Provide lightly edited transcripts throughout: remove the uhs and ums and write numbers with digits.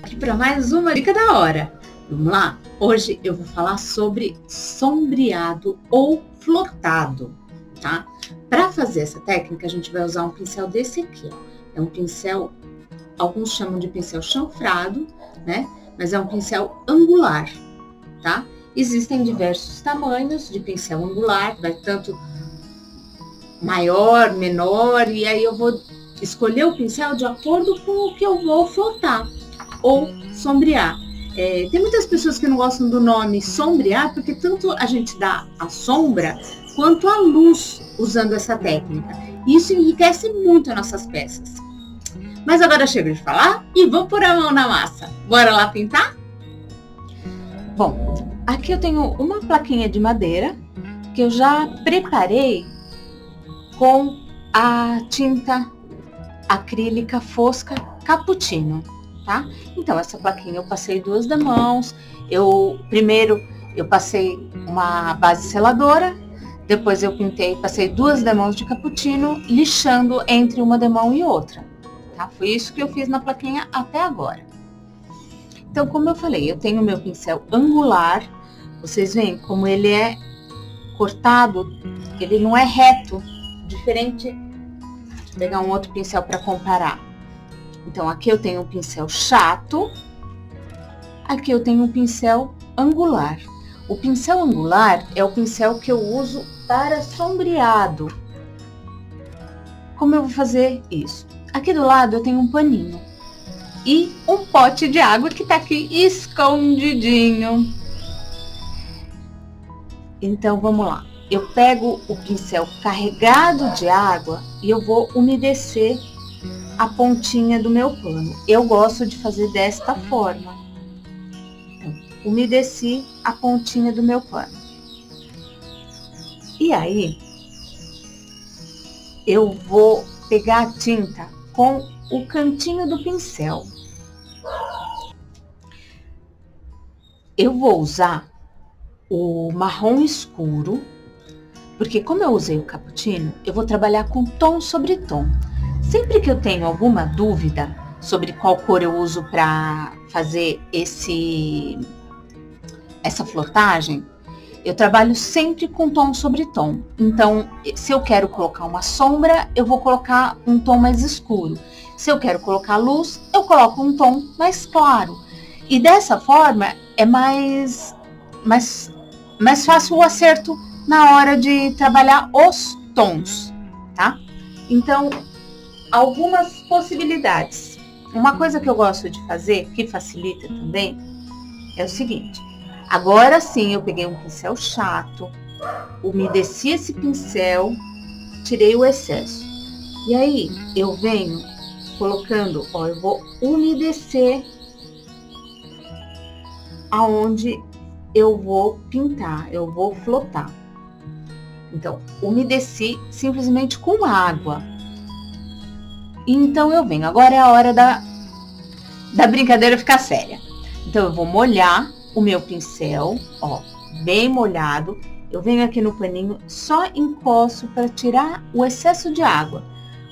Aqui para mais uma dica da hora. Vamos lá? Hoje eu vou falar sobre sombreado ou flotado, tá? Para fazer essa técnica, a gente vai usar um pincel desse aqui, ó. É um pincel, alguns chamam de pincel chanfrado, né? Mas é um pincel angular, tá? Existem diversos tamanhos de pincel angular, vai tanto maior, menor, e aí eu vou escolher o pincel de acordo com o que eu vou flotar ou sombrear. Tem muitas pessoas que não gostam do nome sombrear, porque tanto a gente dá a sombra quanto a luz usando essa técnica. Isso enriquece muito as nossas peças. Mas agora chega de falar e vou pôr a mão na massa. Bora lá pintar? Bom, aqui eu tenho uma plaquinha de madeira que eu já preparei com a tinta acrílica fosca Cappuccino, tá? Então, essa plaquinha eu passei 2 demãos. Primeiro eu passei uma base seladora, depois eu pintei, passei 2 demãos de Cappuccino, lixando entre uma demão e outra, tá? Foi isso que eu fiz na plaquinha até agora. Então, como eu falei, eu tenho meu pincel angular. Vocês veem como ele é cortado, ele não é reto, diferente. Deixa eu pegar um outro pincel para comparar. Então, aqui eu tenho um pincel chato, aqui eu tenho um pincel angular. O pincel angular é o pincel que eu uso para sombreado. Como eu vou fazer isso? Aqui do lado eu tenho um paninho e um pote de água que tá aqui escondidinho. Então, vamos lá. Eu pego o pincel carregado de água e eu vou umedecer a pontinha do meu pano. Eu gosto de fazer desta forma. Então, umedeci a pontinha do meu pano. E aí, eu vou pegar a tinta com o cantinho do pincel. Eu vou usar o marrom escuro, porque como eu usei o Cappuccino, eu vou trabalhar com tom sobre tom. Sempre que eu tenho alguma dúvida sobre qual cor eu uso para fazer essa flotagem, eu trabalho sempre com tom sobre tom. Então, se eu quero colocar uma sombra, eu vou colocar um tom mais escuro. Se eu quero colocar luz, eu coloco um tom mais claro. E dessa forma, é mais fácil o acerto na hora de trabalhar os tons, tá? Então, algumas possibilidades. Uma coisa que eu gosto de fazer, que facilita também, é o seguinte. Agora sim, eu peguei um pincel chato, umedeci esse pincel, tirei o excesso. E aí, eu venho colocando, ó, eu vou umedecer aonde eu vou pintar, eu vou flotar. Então, umedeci simplesmente com água. Então, eu venho. Agora é a hora da brincadeira ficar séria. Então, eu vou molhar o meu pincel, ó, bem molhado. Eu venho aqui no paninho, só encosto para tirar o excesso de água.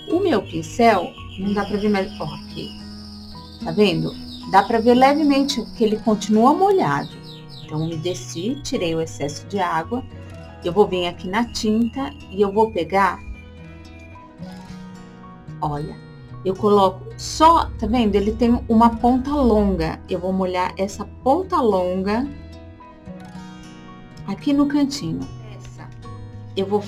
O meu pincel, não dá para ver mais, ó, aqui. Tá vendo? Dá para ver levemente que ele continua molhado. Então, umedeci, tirei o excesso de água. Eu vou vir aqui na tinta e eu vou pegar, olha, eu coloco só, tá vendo? Ele tem uma ponta longa. Eu vou molhar essa ponta longa aqui no cantinho. Eu vou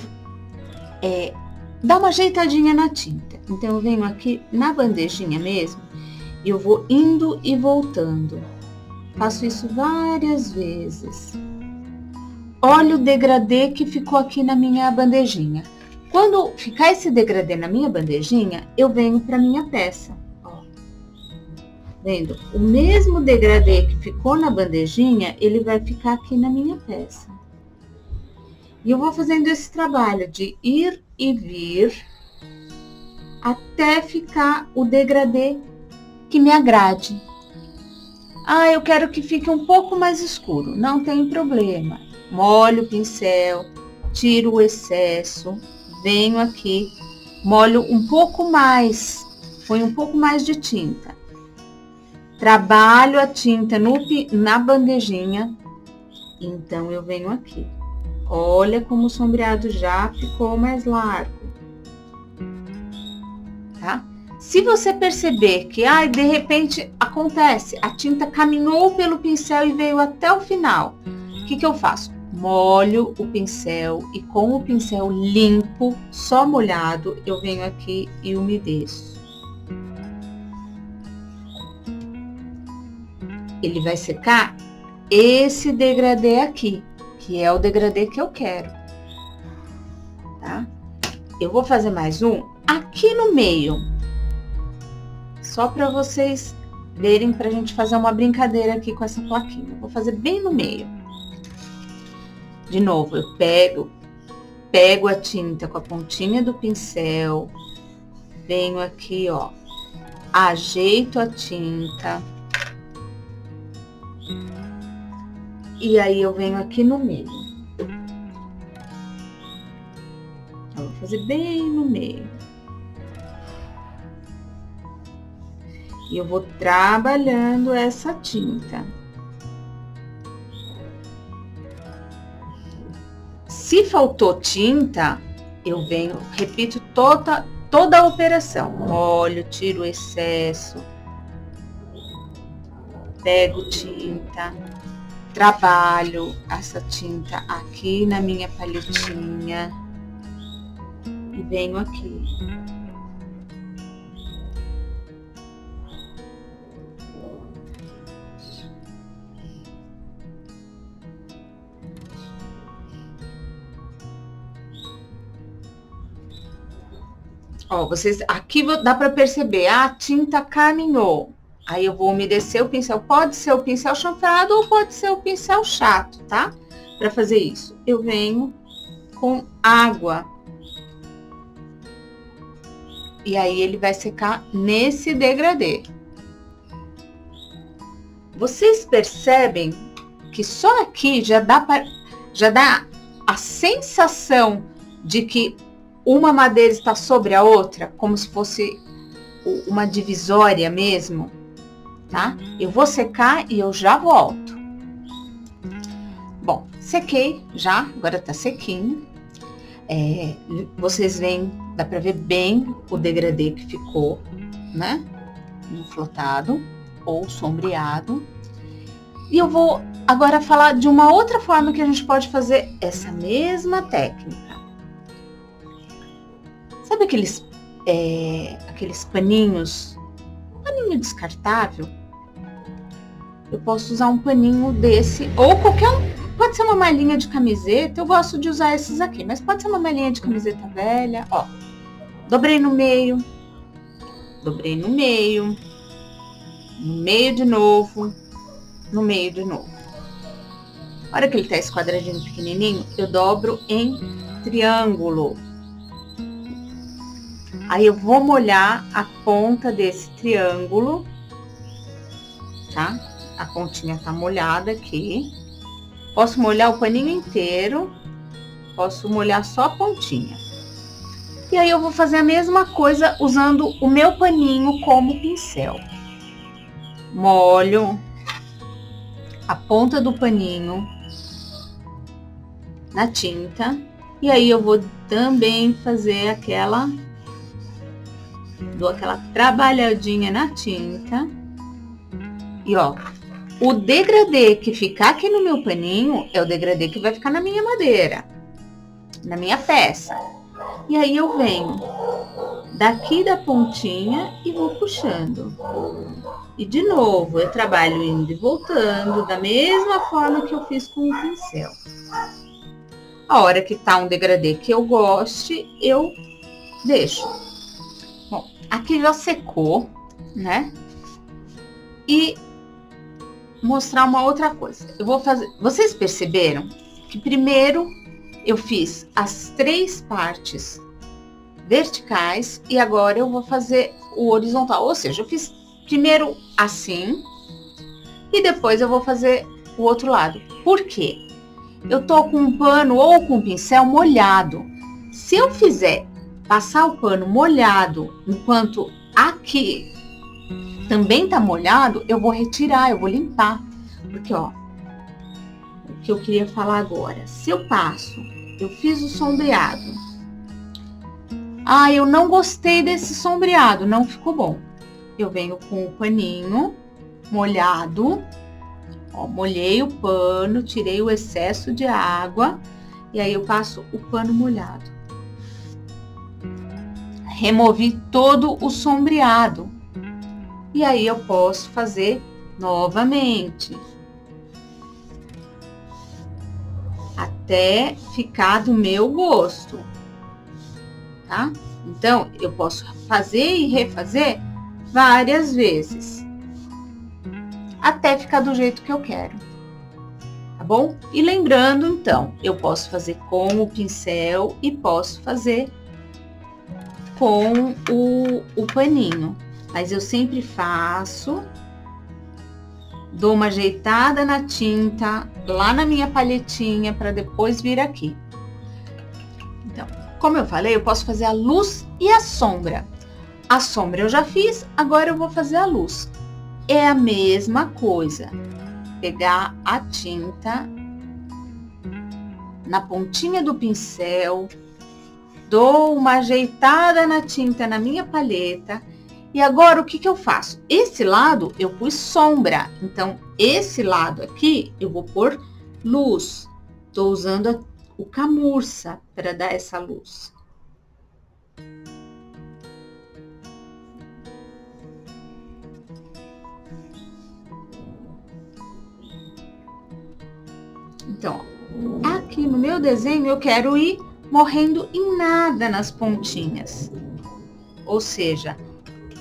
dar uma ajeitadinha na tinta. Então, eu venho aqui na bandejinha mesmo e eu vou indo e voltando. Faço isso várias vezes. Olha o degradê que ficou aqui na minha bandejinha. Quando ficar esse degradê na minha bandejinha, eu venho para minha peça. Ó. Vendo? O mesmo degradê que ficou na bandejinha, ele vai ficar aqui na minha peça. E eu vou fazendo esse trabalho de ir e vir até ficar o degradê que me agrade. Ah, eu quero que fique um pouco mais escuro. Não tem problema. Molho o pincel, tiro o excesso, venho aqui, molho um pouco mais, põe um pouco mais de tinta. trabalho a tinta na bandejinha, então eu venho aqui. Olha como o sombreado já ficou mais largo, tá? Se você perceber que, de repente, acontece, a tinta caminhou pelo pincel e veio até o final, o que eu faço? Molho o pincel e com o pincel limpo, só molhado, eu venho aqui e umedeço. Ele vai secar esse degradê aqui, que é o degradê que eu quero, tá? Eu vou fazer mais um aqui no meio, só para vocês verem, pra gente fazer uma brincadeira aqui com essa plaquinha. Eu vou fazer bem no meio. De novo, eu pego a tinta com a pontinha do pincel, venho aqui, ó, ajeito a tinta. E aí eu venho aqui no meio. Eu vou fazer bem no meio. E eu vou trabalhando essa tinta. Se faltou tinta, eu venho, repito toda a operação. Molho, tiro o excesso, pego tinta, trabalho essa tinta aqui na minha paletinha e venho aqui. Ó, vocês aqui dá para perceber, a tinta caminhou. Aí eu vou umedecer o pincel. Pode ser o pincel chanfrado ou pode ser o pincel chato, tá? Para fazer isso, eu venho com água. E aí ele vai secar nesse degradê. Vocês percebem que só aqui já dá a sensação de que uma madeira está sobre a outra, como se fosse uma divisória mesmo, tá? Eu vou secar e eu já volto. Bom, sequei já, agora tá sequinho. Vocês veem, dá pra ver bem o degradê que ficou, né? Enflotado ou sombreado. E eu vou agora falar de uma outra forma que a gente pode fazer essa mesma técnica. Sabe aqueles paninhos, paninho descartável? Eu posso usar um paninho desse, ou qualquer um, pode ser uma malhinha de camiseta, eu gosto de usar esses aqui, mas pode ser uma malhinha de camiseta velha, ó. Dobrei no meio no meio de novo, no meio de novo. A hora que ele tá esse quadradinho pequenininho, eu dobro em triângulo. Aí eu vou molhar a ponta desse triângulo, tá? A pontinha tá molhada aqui. Posso molhar o paninho inteiro, posso molhar só a pontinha. E aí eu vou fazer a mesma coisa usando o meu paninho como pincel. Molho a ponta do paninho na tinta. E aí eu vou também fazer dou aquela trabalhadinha na tinta. E ó, o degradê que ficar aqui no meu paninho é o degradê que vai ficar na minha madeira, na minha peça. E aí eu venho daqui da pontinha e vou puxando. E de novo, eu trabalho indo e voltando, da mesma forma que eu fiz com o pincel. A hora que tá um degradê que eu goste, eu deixo. Bom, aqui já secou, né? E mostrar uma outra coisa. Eu vou fazer. Vocês perceberam que primeiro eu fiz as 3 partes verticais e agora eu vou fazer o horizontal. Ou seja, eu fiz primeiro assim e depois eu vou fazer o outro lado. Por quê? Eu tô com um pano ou com um pincel molhado. Se eu fizer passar o pano molhado enquanto aqui também tá molhado, eu vou retirar, eu vou limpar. Porque, ó, o que eu queria falar agora, se eu passo, eu fiz o sombreado. Ah, eu não gostei desse sombreado, não ficou bom. Eu venho com o paninho molhado, ó, molhei o pano, tirei o excesso de água e aí eu passo o pano molhado. Removi todo o sombreado. E aí eu posso fazer novamente. Até ficar do meu gosto, tá? Então, eu posso fazer e refazer várias vezes. Até ficar do jeito que eu quero. Tá bom? E lembrando, então, eu posso fazer com o pincel e posso fazer com o paninho. Mas eu sempre faço, dou uma ajeitada na tinta, lá na minha palhetinha, para depois vir aqui. Então, como eu falei, eu posso fazer a luz e a sombra. A sombra eu já fiz, agora eu vou fazer a luz. É a mesma coisa. Pegar a tinta na pontinha do pincel, dou uma ajeitada na tinta na minha palheta. E agora, o que que eu faço? Esse lado eu pus sombra, então esse lado aqui eu vou pôr luz. Tô usando o camurça para dar essa luz. Então, aqui no meu desenho eu quero ir morrendo em nada nas pontinhas. Ou seja,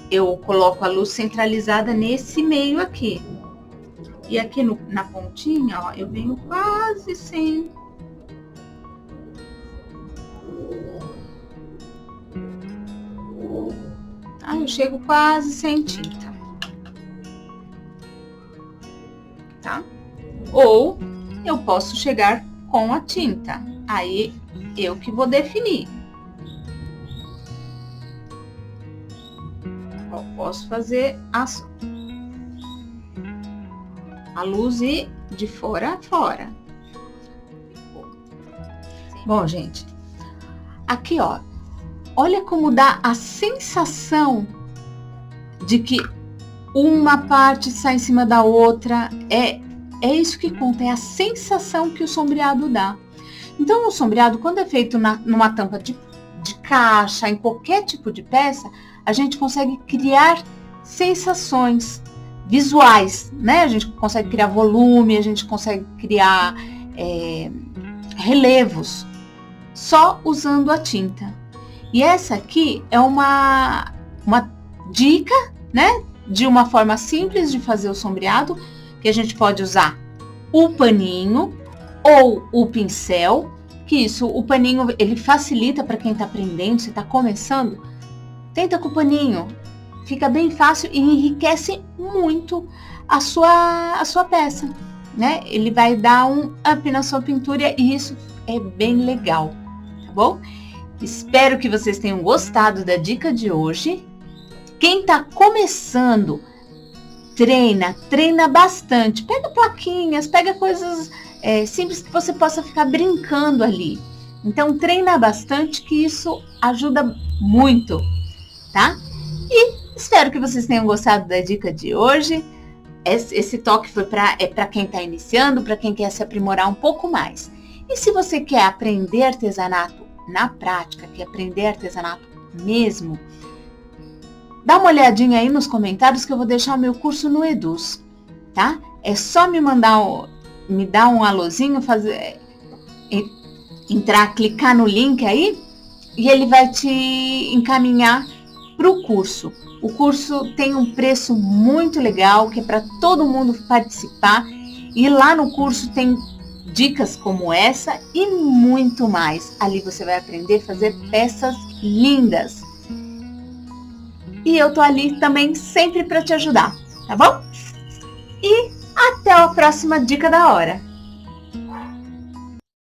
eu coloco a luz centralizada nesse meio aqui. E aqui na pontinha, ó, eu venho quase sem. Aí eu chego quase sem tinta. Tá? Ou eu posso chegar com a tinta. Aí eu que vou definir. Ó, posso fazer a luz ir de fora a fora. Bom, gente, aqui, ó, olha como dá a sensação de que uma parte sai em cima da outra. É isso que conta, é a sensação que o sombreado dá. Então, o sombreado, quando é feito numa tampa de caixa, em qualquer tipo de peça, a gente consegue criar sensações visuais, né? A gente consegue criar volume, a gente consegue criar relevos, só usando a tinta. E essa aqui é uma dica, né? De uma forma simples de fazer o sombreado, que a gente pode usar o paninho ou o pincel, que isso, o paninho, ele facilita para quem está aprendendo, se está começando, tenta com o paninho, fica bem fácil e enriquece muito a sua peça, né? Ele vai dar um up na sua pintura e isso é bem legal, tá bom? Espero que vocês tenham gostado da dica de hoje. Quem está começando, treina bastante. Pega plaquinhas, pega coisas simples que você possa ficar brincando ali. Então, treina bastante, que isso ajuda muito, tá? E espero que vocês tenham gostado da dica de hoje. Esse toque foi para quem está iniciando, para quem quer se aprimorar um pouco mais. E se você quer aprender artesanato na prática, quer aprender artesanato mesmo, dá uma olhadinha aí nos comentários que eu vou deixar o meu curso no Eduz, tá? É só me dar um alôzinho, entrar, clicar no link aí e ele vai te encaminhar para o curso. O curso tem um preço muito legal, que é para todo mundo participar, e lá no curso tem dicas como essa e muito mais. Ali você vai aprender a fazer peças lindas. E eu tô ali também sempre para te ajudar, tá bom? E até a próxima dica da hora!